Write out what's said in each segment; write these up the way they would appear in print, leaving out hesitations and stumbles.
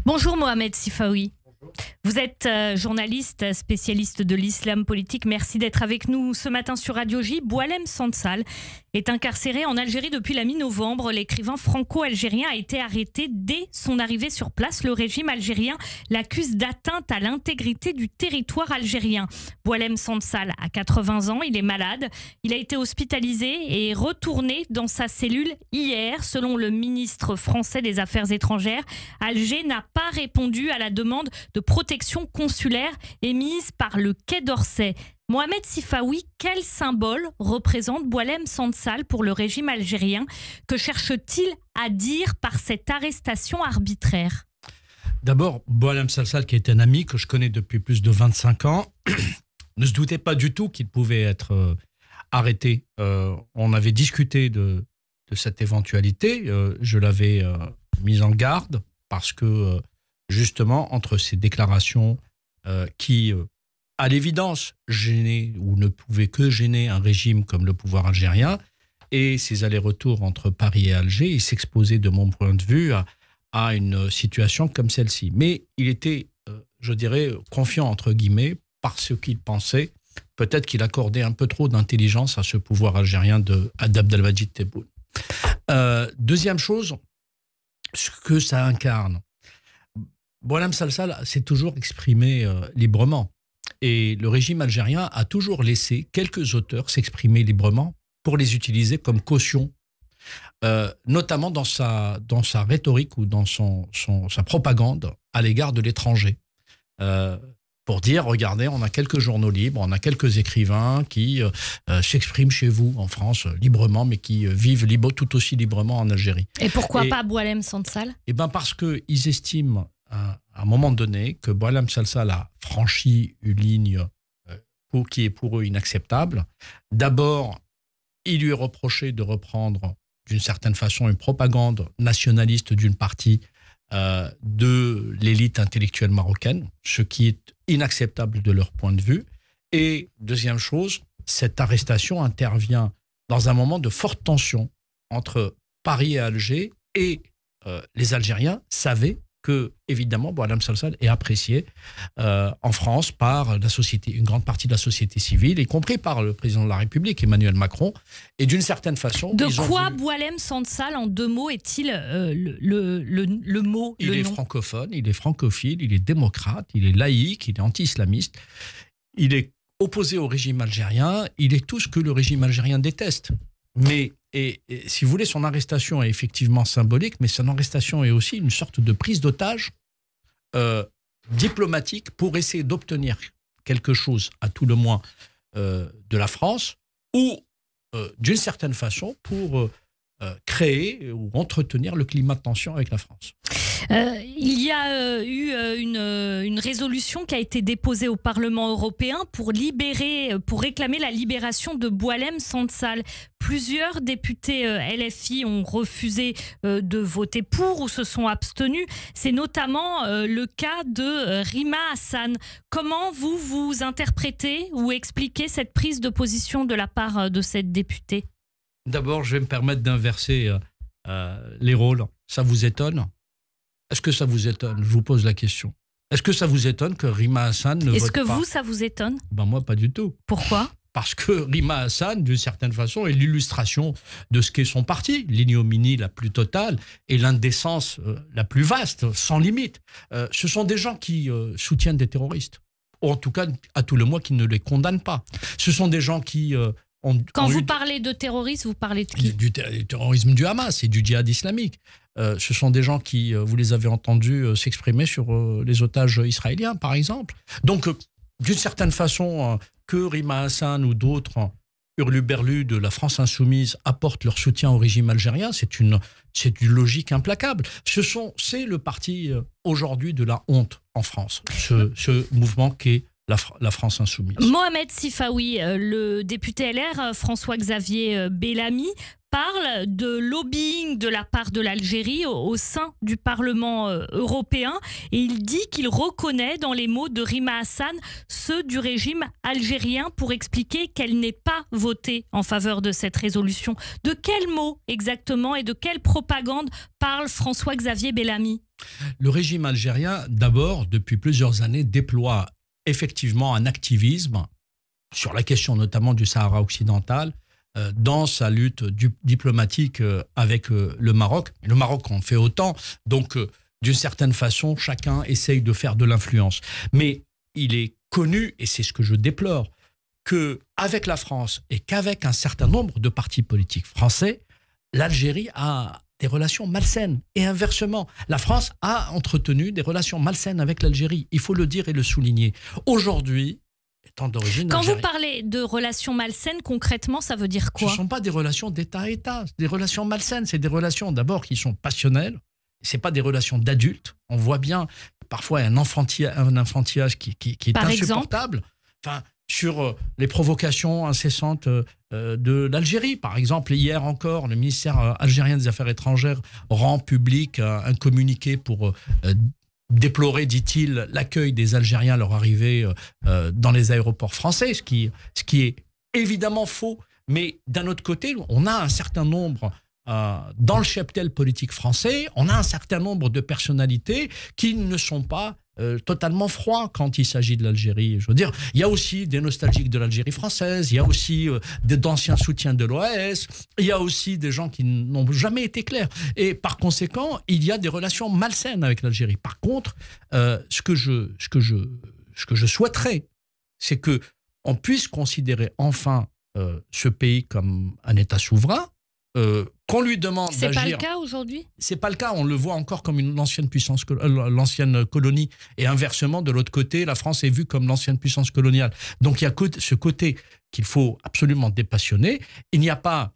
Bonjour Mohamed Sifaoui. Vous êtes journaliste, spécialiste de l'islam politique. Merci d'être avec nous ce matin sur Radio J. Boualem Sansal est incarcéré en Algérie depuis la mi-novembre. L'écrivain franco-algérien a été arrêté dès son arrivée sur place. Le régime algérien l'accuse d'atteinte à l'intégrité du territoire algérien. Boualem Sansal a 80 ans, il est malade. Il a été hospitalisé et retourné dans sa cellule hier. Selon le ministre français des Affaires étrangères, Alger n'a pas répondu à la demande de protection consulaire émise par le Quai d'Orsay. Mohamed Sifaoui, quel symbole représente Boualem Sansal pour le régime algérien? Que cherche-t-il à dire par cette arrestation arbitraire? D'abord, Boualem Sansal, qui est un ami que je connais depuis plus de 25 ans, ne se doutait pas du tout qu'il pouvait être arrêté. On avait discuté de cette éventualité. Je l'avais mis en garde parce que, justement, entre ces déclarations qui, à l'évidence, gênaient ou ne pouvaient que gêner un régime comme le pouvoir algérien, et ces allers-retours entre Paris et Alger, il s'exposait, de mon point de vue, à une situation comme celle-ci. Mais il était, je dirais, confiant, entre guillemets, parce qu'il pensait peut-être qu'il accordait un peu trop d'intelligence à ce pouvoir algérien d'Abdelmadjid Tebboune. Deuxième chose, ce que ça incarne. Boualem Sansal s'est toujours exprimé librement. Et le régime algérien a toujours laissé quelques auteurs s'exprimer librement pour les utiliser comme caution, notamment dans sa rhétorique ou dans sa propagande à l'égard de l'étranger. Pour dire, regardez, on a quelques journaux libres, on a quelques écrivains qui s'expriment chez vous en France librement, mais qui vivent tout aussi librement en Algérie. Et pourquoi pas Boualem Sansal? Eh bien parce qu'ils estiment à un moment donné que Boualem Sansal a franchi une ligne qui est pour eux inacceptable. D'abord, il lui est reproché de reprendre d'une certaine façon une propagande nationaliste d'une partie de l'élite intellectuelle marocaine, ce qui est inacceptable de leur point de vue. Et deuxième chose, cette arrestation intervient dans un moment de forte tension entre Paris et Alger, et les Algériens savaient que, évidemment, Boualem Sansal est apprécié en France par la société, une grande partie de la société civile, y compris par le président de la République, Emmanuel Macron. Et d'une certaine façon... De quoi Boualem Sansal, en deux mots, est-il le mot, il est francophone, il est francophile, il est démocrate, il est laïque, il est anti-islamiste, il est opposé au régime algérien, il est tout ce que le régime algérien déteste. Mais, et si vous voulez, son arrestation est effectivement symbolique, mais son arrestation est aussi une sorte de prise d'otage diplomatique pour essayer d'obtenir quelque chose, à tout le moins, de la France, ou d'une certaine façon pour créer ou entretenir le climat de tension avec la France. Il y a eu une résolution qui a été déposée au Parlement européen pour réclamer la libération de Boualem Sansal. Plusieurs députés LFI ont refusé de voter pour ou se sont abstenus. C'est notamment le cas de Rima Hassan. Comment vous interprétez ou expliquez cette prise de position de la part de cette députée? D'abord, je vais me permettre d'inverser les rôles. Ça vous étonne? Est-ce que ça vous étonne? Je vous pose la question. Est-ce que ça vous étonne que Rima Hassan ne vote pas? Est-ce que vous, ça vous étonne? Ben moi, pas du tout. Pourquoi? Parce que Rima Hassan, d'une certaine façon, est l'illustration de ce qu'est son parti. L'ignominie la plus totale et l'indécence la plus vaste, sans limite. Ce sont des gens qui soutiennent des terroristes. Ou en tout cas, à tout le moins, qui ne les condamnent pas. Ce sont des gens qui... Quand vous parlez de terrorisme, vous parlez de qui? Du terrorisme du Hamas et du djihad islamique. Ce sont des gens qui, vous les avez entendus s'exprimer sur les otages israéliens, par exemple. Donc, d'une certaine façon, que Rima Hassan ou d'autres hurluberlus de la France insoumise apportent leur soutien au régime algérien, c'est une logique implacable. C'est le parti aujourd'hui de la honte en France, ce mouvement qu'est la France insoumise. Mohamed Sifaoui, le député LR François-Xavier Bellamy, parle de lobbying de la part de l'Algérie au sein du Parlement européen, et il dit qu'il reconnaît dans les mots de Rima Hassan ceux du régime algérien pour expliquer qu'elle n'est pas votée en faveur de cette résolution. De quels mots exactement et de quelle propagande parle François-Xavier Bellamy? Le régime algérien, d'abord, depuis plusieurs années, déploie effectivement un activisme sur la question notamment du Sahara occidental, dans sa lutte diplomatique avec le Maroc. Le Maroc en fait autant, donc d'une certaine façon, chacun essaye de faire de l'influence. Mais il est connu, et c'est ce que je déplore, qu'avec la France et qu'avec un certain nombre de partis politiques français, l'Algérie a des relations malsaines. Et inversement, la France a entretenu des relations malsaines avec l'Algérie. Il faut le dire et le souligner. Aujourd'hui, étant d'origine Quand algérienne, vous parlez de relations malsaines, concrètement, ça veut dire quoi? ce ne sont pas des relations d'État à État, des relations malsaines. C'est des relations d'abord qui sont passionnelles. Ce n'est pas des relations d'adultes. On voit bien parfois un enfantillage qui est Par insupportable. Enfin, sur les provocations incessantes de l'Algérie. Par exemple, hier encore, le ministère algérien des Affaires étrangères rend public un communiqué pour déplorer, dit-il, l'accueil des Algériens à leur arrivée dans les aéroports français, ce qui est évidemment faux. Mais d'un autre côté, on a un certain nombre, dans le cheptel politique français, on a un certain nombre de personnalités qui ne sont pas totalement froid quand il s'agit de l'Algérie. Je veux dire, il y a aussi des nostalgiques de l'Algérie française, il y a aussi d'anciens soutiens de l'OAS, il y a aussi des gens qui n'ont jamais été clairs. Et par conséquent, il y a des relations malsaines avec l'Algérie. Par contre, ce que je souhaiterais, c'est que on puisse considérer enfin ce pays comme un État souverain, qu'on lui demande d'agir. C'est pas le cas aujourd'hui? C'est pas le cas. On le voit encore comme une ancienne puissance, l'ancienne colonie. Et inversement, de l'autre côté, la France est vue comme l'ancienne puissance coloniale. Donc il y a ce côté qu'il faut absolument dépassionner. Il n'y a pas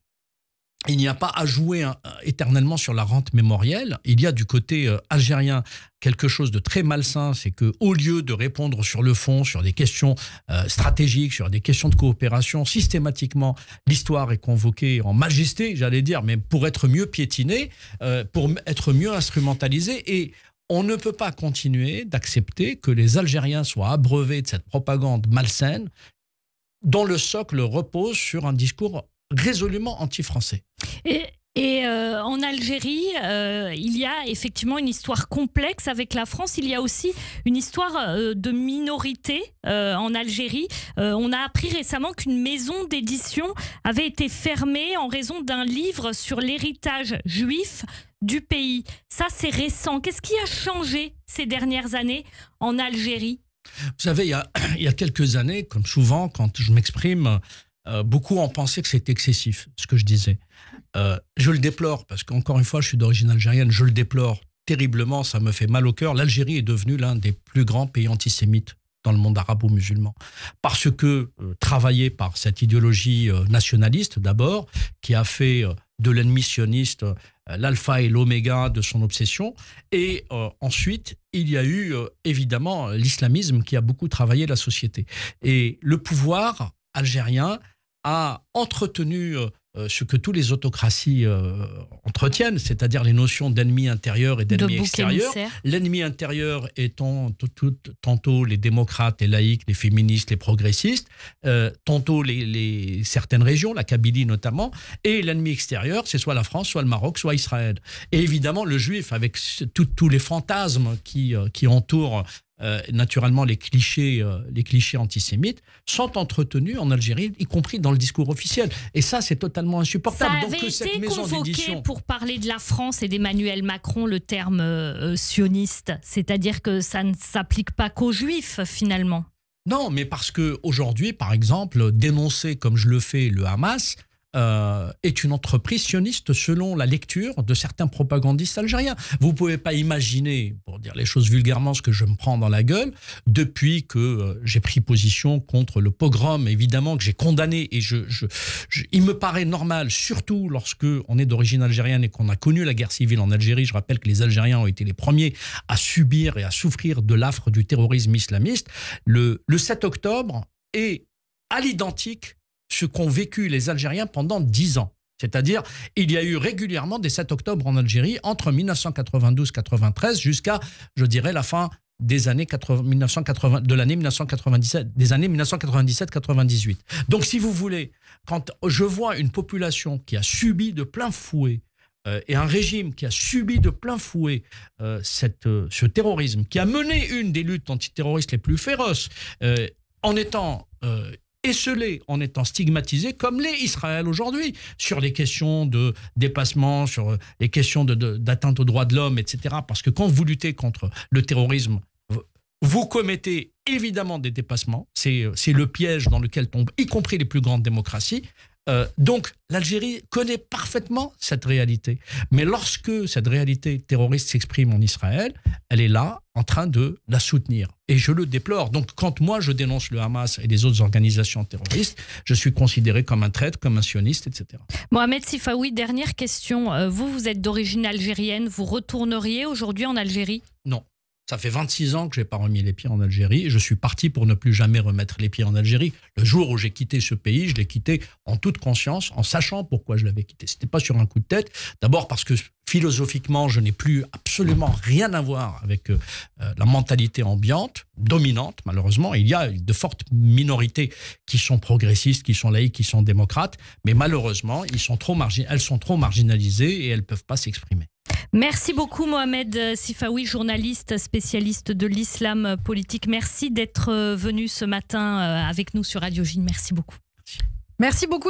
à jouer éternellement sur la rente mémorielle. Il y a du côté algérien quelque chose de très malsain, c'est qu'au lieu de répondre sur le fond, sur des questions stratégiques, sur des questions de coopération, systématiquement, l'histoire est convoquée en majesté, j'allais dire, mais pour être mieux piétinée, pour être mieux instrumentalisée. Et on ne peut pas continuer d'accepter que les Algériens soient abreuvés de cette propagande malsaine dont le socle repose sur un discours résolument anti-français. Et en Algérie, il y a effectivement une histoire complexe avec la France. Il y a aussi une histoire de minorité en Algérie. On a appris récemment qu'une maison d'édition avait été fermée en raison d'un livre sur l'héritage juif du pays. Ça, c'est récent. Qu'est-ce qui a changé ces dernières années en Algérie? Vous savez, il y a quelques années, comme souvent, quand je m'exprime, beaucoup ont pensé que c'était excessif, ce que je disais. Je le déplore, parce qu'encore une fois, je suis d'origine algérienne, je le déplore terriblement, ça me fait mal au cœur. L'Algérie est devenue l'un des plus grands pays antisémites dans le monde arabo-musulman. Parce que, travaillé par cette idéologie nationaliste d'abord, qui a fait de l'ennemi sioniste l'alpha et l'oméga de son obsession. Et ensuite, il y a eu évidemment l'islamisme qui a beaucoup travaillé la société. Et le pouvoir algérien a entretenu ce que toutes les autocraties entretiennent, c'est-à-dire les notions d'ennemi intérieur et d'ennemi extérieur. L'ennemi intérieur étant tantôt les démocrates, les laïcs, les féministes, les progressistes, tantôt certaines régions, la Kabylie notamment, et l'ennemi extérieur, c'est soit la France, soit le Maroc, soit Israël. Et évidemment, le juif, avec tous les fantasmes qui entourent naturellement les clichés antisémites, sont entretenus en Algérie, y compris dans le discours officiel. Et ça, c'est totalement insupportable. Ça avait été convoqué pour parler de la France et d'Emmanuel Macron, le terme sioniste. C'est-à-dire que ça ne s'applique pas qu'aux juifs, finalement. Non, mais parce qu'aujourd'hui, par exemple, dénoncer, comme je le fais, le Hamas, est une entreprise sioniste selon la lecture de certains propagandistes algériens. Vous ne pouvez pas imaginer, pour dire les choses vulgairement, ce que je me prends dans la gueule depuis que j'ai pris position contre le pogrom, évidemment, que j'ai condamné. Et il me paraît normal, surtout lorsque on est d'origine algérienne et qu'on a connu la guerre civile en Algérie. Je rappelle que les Algériens ont été les premiers à subir et à souffrir de l'affre du terrorisme islamiste. Le 7 octobre est à l'identique ce qu'ont vécu les Algériens pendant 10 ans. C'est-à-dire, il y a eu régulièrement des 7 octobre en Algérie entre 1992-93 jusqu'à, je dirais, la fin des années 1980, de l'année 1997, des années 1997-98. Donc, si vous voulez, quand je vois une population qui a subi de plein fouet et un régime qui a subi de plein fouet ce terrorisme, qui a mené une des luttes antiterroristes les plus féroces, en étant esselé, en étant stigmatisé, comme l'est Israël aujourd'hui, sur les questions de dépassement, sur les questions d'atteinte aux droits de l'homme, etc. Parce que quand vous luttez contre le terrorisme, vous commettez évidemment des dépassements. C'est le piège dans lequel tombent, y compris les plus grandes démocraties. Donc, l'Algérie connaît parfaitement cette réalité. Mais lorsque cette réalité terroriste s'exprime en Israël, elle est là, en train de la soutenir. Et je le déplore. Donc, quand moi, je dénonce le Hamas et les autres organisations terroristes, je suis considéré comme un traître, comme un sioniste, etc. Mohamed Sifawi, dernière question. Vous êtes d'origine algérienne. Vous retourneriez aujourd'hui en Algérie ? Non. Ça fait 26 ans que je n'ai pas remis les pieds en Algérie. Je suis parti pour ne plus jamais remettre les pieds en Algérie. Le jour où j'ai quitté ce pays, je l'ai quitté en toute conscience, en sachant pourquoi je l'avais quitté. Ce n'était pas sur un coup de tête. D'abord parce que philosophiquement, je n'ai plus absolument rien à voir avec la mentalité ambiante, dominante malheureusement. Il y a de fortes minorités qui sont progressistes, qui sont laïques, qui sont démocrates. Mais malheureusement, elles sont trop marginalisées et elles ne peuvent pas s'exprimer. Merci beaucoup Mohamed Sifawi, journaliste spécialiste de l'islam politique. Merci d'être venu ce matin avec nous sur Radio J. Merci beaucoup. Merci beaucoup.